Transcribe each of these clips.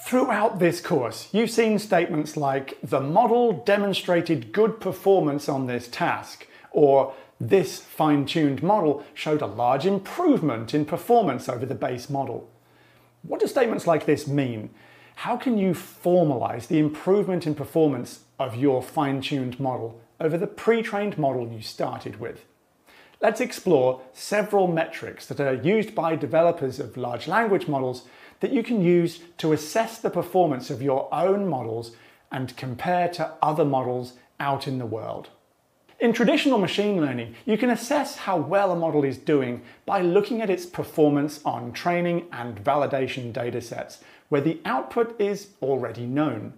Throughout this course, you've seen statements like, the model demonstrated good performance on this task, or this fine-tuned model showed a large improvement in performance over the base model. What do statements like this mean? How can you formalize the improvement in performance of your fine-tuned model over the pre-trained model you started with? Let's explore several metrics that are used by developers of large language models that you can use to assess the performance of your own models and compare to other models out in the world. In traditional machine learning, you can assess how well a model is doing by looking at its performance on training and validation datasets, where the output is already known.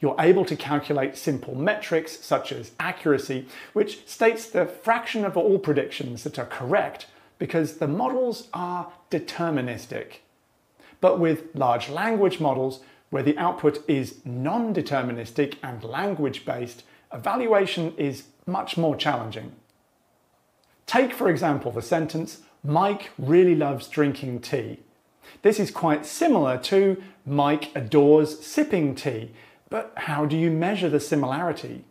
You're able to calculate simple metrics such as accuracy, which states the fraction of all predictions that are correct because the models are deterministic. But with large language models, where the output is non-deterministic and language-based, evaluation is much more challenging. Take, for example, the sentence, Mike really loves drinking tea. This is quite similar to Mike adores sipping tea, but how do you measure the similarity?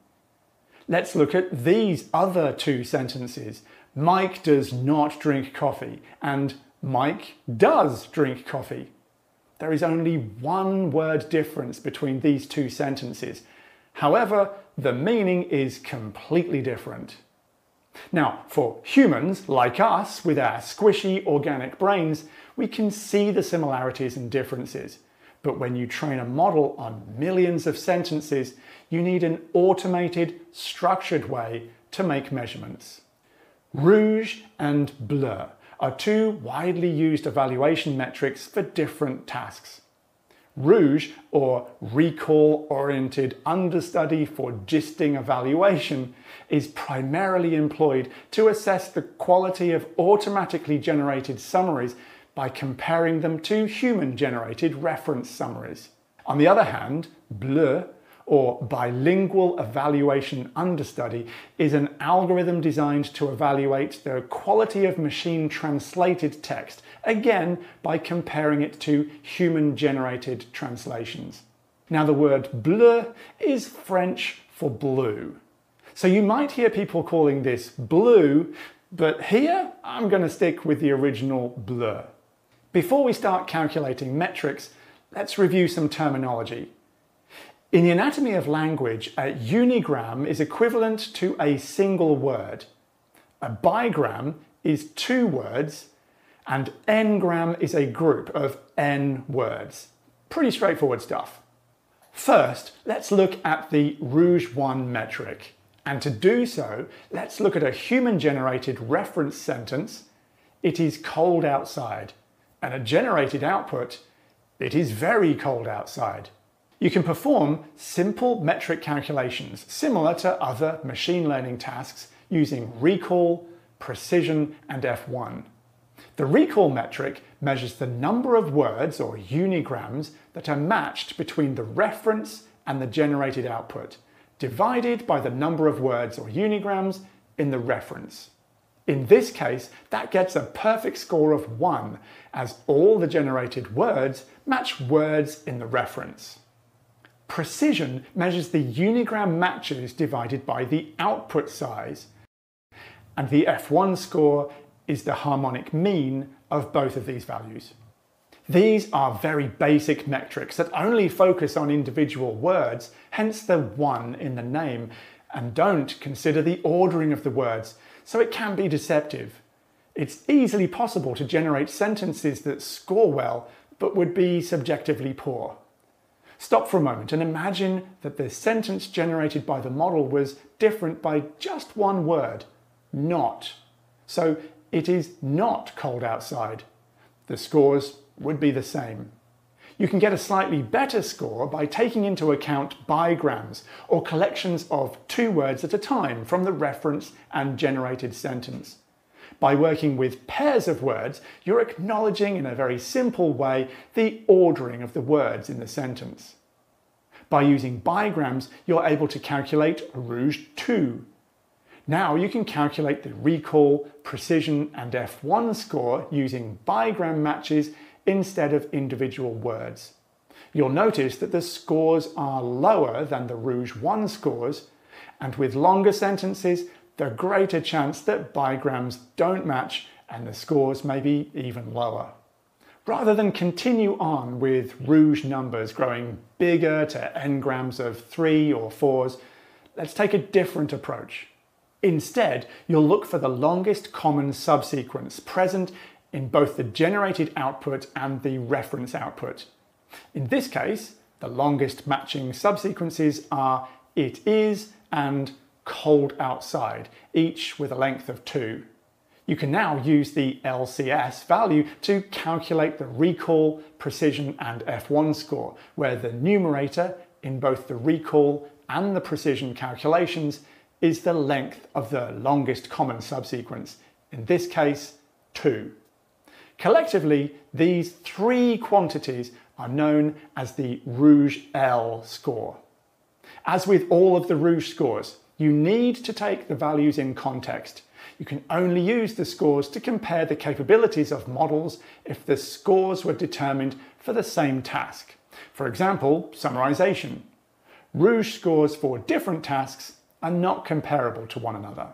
Let's look at these other two sentences. Mike does not drink coffee, and Mike does drink coffee. There is only one word difference between these two sentences. However, the meaning is completely different. Now, for humans like us with our squishy organic brains, we can see the similarities and differences. But when you train a model on millions of sentences, you need an automated, structured way to make measurements. ROUGE and BLEU are two widely used evaluation metrics for different tasks. ROUGE, or Recall-Oriented Understudy for Gisting Evaluation, is primarily employed to assess the quality of automatically generated summaries by comparing them to human-generated reference summaries. On the other hand, BLEU, or Bilingual Evaluation Understudy, is an algorithm designed to evaluate the quality of machine-translated text, again by comparing it to human-generated translations. Now, the word bleu is French for blue. So you might hear people calling this blue, but here I'm going to stick with the original bleu. Before we start calculating metrics, let's review some terminology. In the anatomy of language, a unigram is equivalent to a single word. A bigram is 2 words, and n-gram is a group of n words. Pretty straightforward stuff. First, let's look at the ROUGE-1 metric. And to do so, let's look at a human-generated reference sentence, "It is cold outside," and a generated output, "It is very cold outside." You can perform simple metric calculations similar to other machine learning tasks using recall, precision, and F1. The recall metric measures the number of words or unigrams that are matched between the reference and the generated output, divided by the number of words or unigrams in the reference. In this case, that gets a perfect score of 1, as all the generated words match words in the reference. Precision measures the unigram matches divided by the output size, and the F1 score is the harmonic mean of both of these values. These are very basic metrics that only focus on individual words, hence the 1 in the name, and don't consider the ordering of the words, so it can be deceptive. It's easily possible to generate sentences that score well, but would be subjectively poor. Stop for a moment and imagine that the sentence generated by the model was different by just one word, not. So it is not cold outside. The scores would be the same. You can get a slightly better score by taking into account bigrams, or collections of 2 words at a time from the reference and generated sentence. By working with pairs of words, you're acknowledging in a very simple way the ordering of the words in the sentence. By using bigrams, you're able to calculate ROUGE-2. Now you can calculate the recall, precision, and F1 score using bigram matches instead of individual words. you'll notice that the scores are lower than the ROUGE 1 scores, and with longer sentences, the greater chance that bigrams don't match and the scores may be even lower. Rather than continue on with ROUGE numbers growing bigger to n-grams of 3 or 4s, let's take a different approach. Instead, you'll look for the longest common subsequence present in both the generated output and the reference output. In this case, the longest matching subsequences are "it is" and "cold outside", each with a length of 2. You can now use the LCS value to calculate the recall, precision, and F1 score, where the numerator in both the recall and the precision calculations is the length of the longest common subsequence, in this case, 2. Collectively, these three quantities are known as the ROUGE L score. As with all of the ROUGE scores, you need to take the values in context. You can only use the scores to compare the capabilities of models if the scores were determined for the same task. For example, summarization. ROUGE scores for different tasks are not comparable to one another.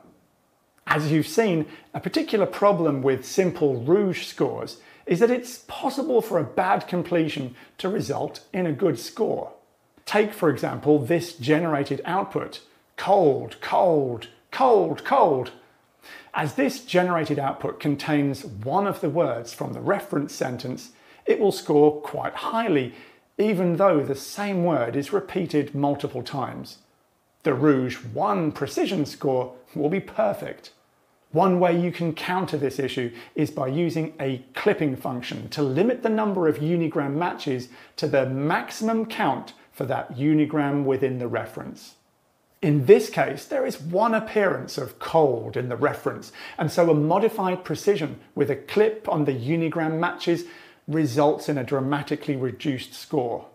As you've seen, a particular problem with simple ROUGE scores is that it's possible for a bad completion to result in a good score. Take, for example, this generated output: cold, cold, cold, cold. As this generated output contains one of the words from the reference sentence, it will score quite highly, even though the same word is repeated multiple times. The ROUGE 1 precision score will be perfect. One way you can counter this issue is by using a clipping function to limit the number of unigram matches to the maximum count for that unigram within the reference. In this case, there is one appearance of cold in the reference, and so a modified precision with a clip on the unigram matches results in a dramatically reduced score.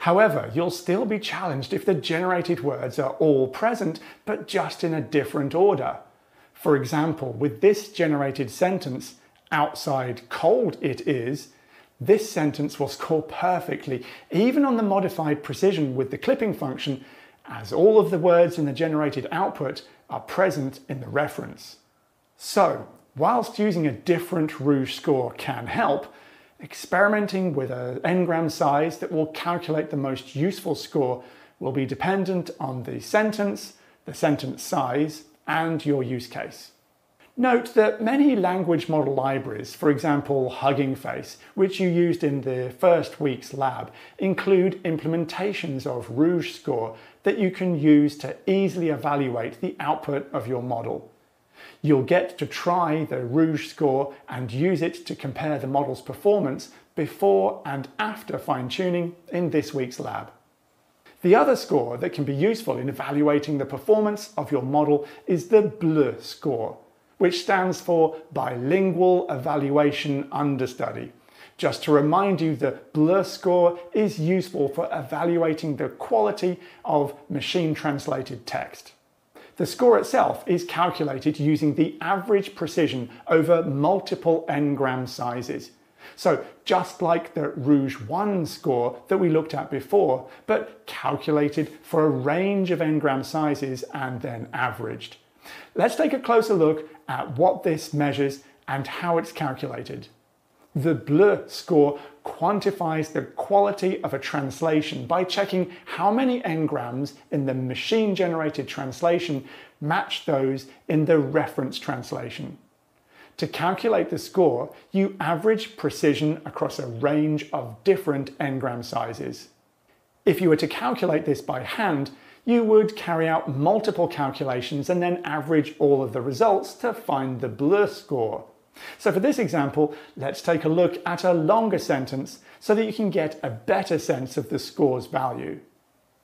However, you'll still be challenged if the generated words are all present, but just in a different order. For example, with this generated sentence, "outside cold it is," this sentence will score perfectly, even on the modified precision with the clipping function, as all of the words in the generated output are present in the reference. So, whilst using a different ROUGE score can help, experimenting with an n-gram size that will calculate the most useful score will be dependent on the sentence size, and your use case. Note that many language model libraries, for example Hugging Face, which you used in the first week's lab, include implementations of ROUGE score that you can use to easily evaluate the output of your model. You'll get to try the ROUGE score and use it to compare the model's performance before and after fine-tuning in this week's lab. The other score that can be useful in evaluating the performance of your model is the BLEU score, which stands for Bilingual Evaluation Understudy. Just to remind you, the BLEU score is useful for evaluating the quality of machine-translated text. The score itself is calculated using the average precision over multiple n-gram sizes. So just like the ROUGE 1 score that we looked at before, but calculated for a range of n-gram sizes and then averaged. Let's take a closer look at what this measures and how it's calculated. The BLEU score quantifies the quality of a translation by checking how many n-grams in the machine-generated translation match those in the reference translation. To calculate the score, you average precision across a range of different n-gram sizes. If you were to calculate this by hand, you would carry out multiple calculations and then average all of the results to find the BLEU score. So for this example, let's take a look at a longer sentence so that you can get a better sense of the score's value.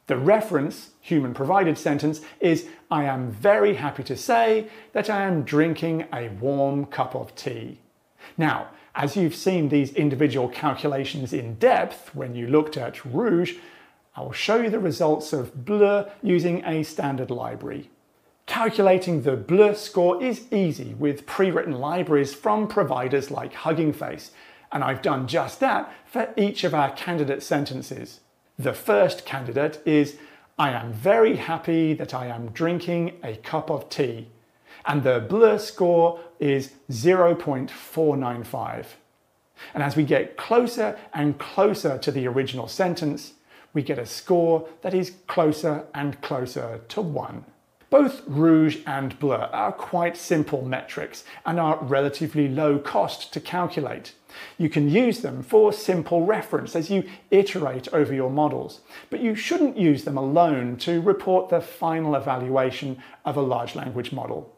The reference, human-provided sentence, is "I am very happy to say that I am drinking a warm cup of tea." Now, as you've seen these individual calculations in depth when you looked at ROUGE, I will show you the results of BLEU using a standard library. Calculating the BLEU score is easy with pre-written libraries from providers like Hugging Face, And I've done just that for each of our candidate sentences. The first candidate is, I am very happy that I am drinking a cup of tea. And the BLEU score is 0.495. And as we get closer and closer to the original sentence, we get a score that is closer and closer to 1. Both ROUGE and BLEU are quite simple metrics and are relatively low cost to calculate. You can use them for simple reference as you iterate over your models, but you shouldn't use them alone to report the final evaluation of a large language model.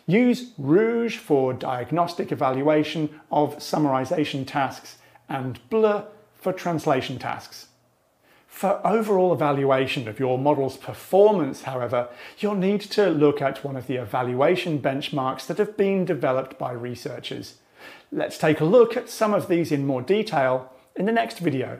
Use ROUGE for diagnostic evaluation of summarization tasks and BLEU for translation tasks. For overall evaluation of your model's performance, however, you'll need to look at one of the evaluation benchmarks that have been developed by researchers. Let's take a look at some of these in more detail in the next video.